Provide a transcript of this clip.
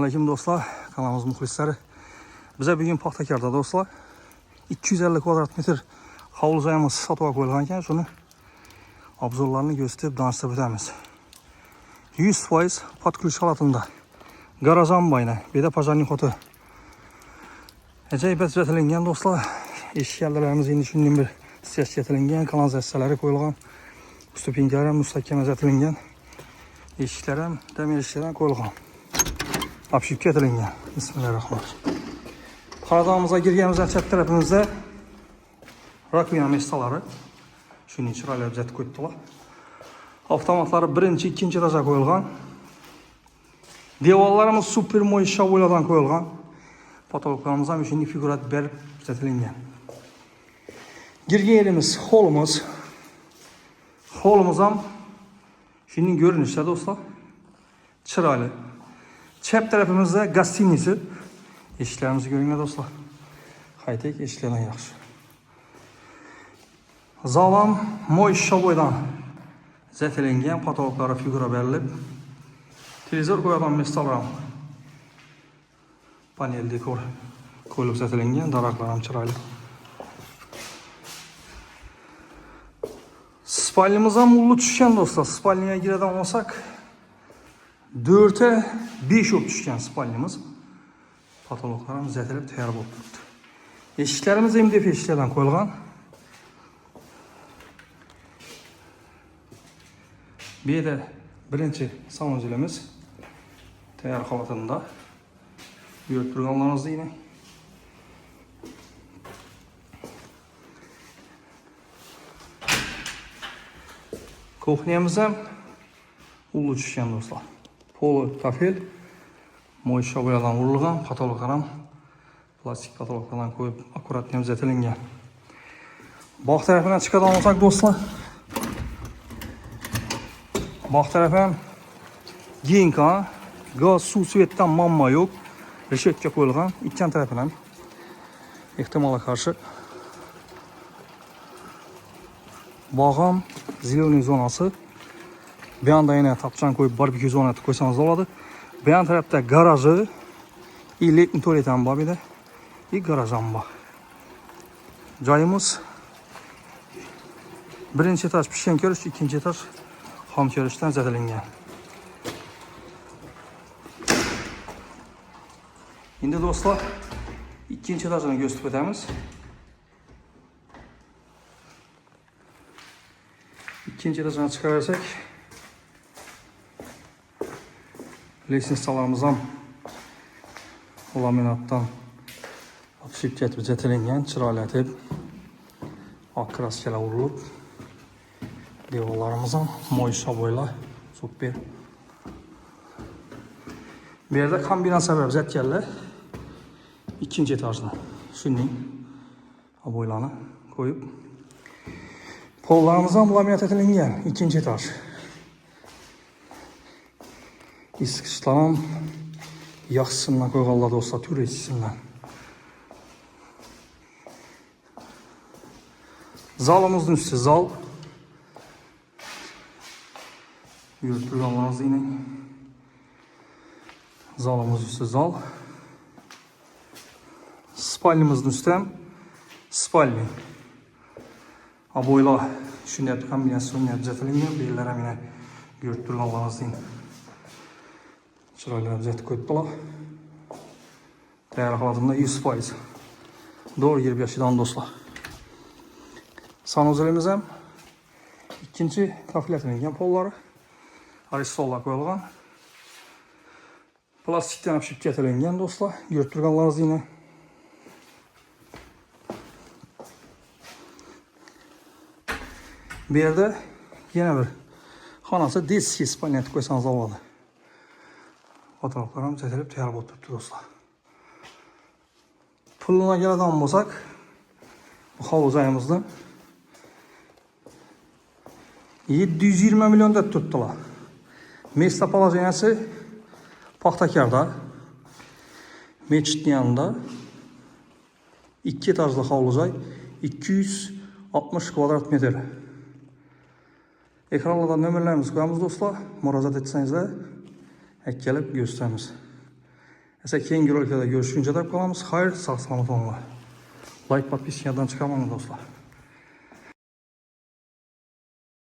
Selamünaleyküm dostlar. Kanalımız muhlisleri. Bize bugün Paxtakarda dostlar 250 kvadrat metr havuzayımız satığa koyulganken şunu obzorlarını gösterip danıştırıp ötemiz. 100% patkülüş halatında. Garajan bayına. Bir de pajarnik otu. Ecayip etilengen dostlar. Eşik yerlerimiz yeni düşündüğüm bir ses getirilgen. Kanalizasiyaları koyulgan. Stupinkalar müstakkem etilengen. Eşiklerim demir eşiklerden koyulgan. Apşıp getirilgen. Bismillahirrahmanirrahim. Qaradağımıza girgenimizde çət tərəfimizdə rakvina mestaları. Şunun çırayla düzət koydular. Avtomatları birinci, ikinci etaja koyulgan. Devallarımız super moy şavoyladan koyulgan. Patologlarımıza müşinli figurat berib düzətilingen. Girgen yerimiz holumuz. Holumuzam şunun görünüşü dostlar. Çıraylı. Çep tarafımızda gostinisi. Eşiklerimizi görün dostlar. Haytek eşiklerden yaxşı. Zalam moy şavoydan zətilengen patologlara figura verilib. Televizor koyadan mestalarım panel dekor koyulup zətilengen. Daraklarım çıraylı. Spalnimizə mullu düşkən dostlar. Spalniyə girədən olsaq 4'e 5 yok düşkən spalnimiz. Patologlarım zətilib təyar olub durdu. Eşiklərimiz MDF eşiklərdən koyulgan. Bir de birinci sanucilimiz təyar halatında. Görüp durganlarınızda yine. Kuxniyamız hem ullu düşkən dostlar. Polu kafel. Moy şavoyadan vurulgan. Patologlarım plastik patologlardan koyup akurat temizletilingen. Bağ tarafından çıkadan olsak dostlar. Bağ tarafım genka. Gaz, su, svetten mamma yok. Reşetçe koyulgan. İkken tarafından ihtimala karşı. Bağım ziloni zonası. Bir anda yine tapçan koyup barbekü zonası koysanız oladı. Bir yan tarafta garajı, letni tuvaleten var bir de. Garajam var. Cayımız birinci etaj pişen körüş, ikinci etaj ham körüşten zətilengen. Şimdi dostlar ikinci etajını gösterip ötemiz. İkinci etajına çıkarırsak Lesinsalarımızdan laminattan apışıp getib zətilengen, çıraylatıb ak kraskələ vurulub. Devallarımızdan moy şavoyla super. Bir yerde kombinasiya verib zətgərlə ikinci etajına şunun aboylarını koyup pollarımızdan laminat etilengen ikinci etaj. İskışlanan yaxşısından koyğanlar dostlar, türeçisindən. Zalımızın üstü zal. Yürütürganlarınızda yine. Zalımız üstü zal. Spalnimizin üstü spalni. Aboyla şunu yaptı kombinasyonu yaptı zətilengen. Birlərəm yine yürütürganlarınızda yine. Çırayla düzəltib koydular. Təyar halatında 100%. Doğru girib yaşayan dostlar. Sanuzelimiz hem ikinci kafilətilengen polları. Aristolla koyulgan. Plastikten apışıp getirilgen dostlar. Görüp durganlarınız yine. Bir yerde yine bir xanası disk ispaniyeti koysanız olmalı. Fotoğraflarım zətilib təyar olub durdu dostlar. Puluna gələn olsaq, bu havuzayımızda 720 milyon da tutdular. Mesta palajeniyası Paxtakarda, meçidin yanında 2 etajlı havuzay 260 kvadrat metr. Ekranlarda nömrələrimiz qoyamız dostlar. Müracaat etsəniz də gəlib göstərimiz. Mesela keyingi roliklarda görüşünce de kalamız. Hayır, sağ salamat olunlar. Like, podpiskadan çıkamayın dostlar.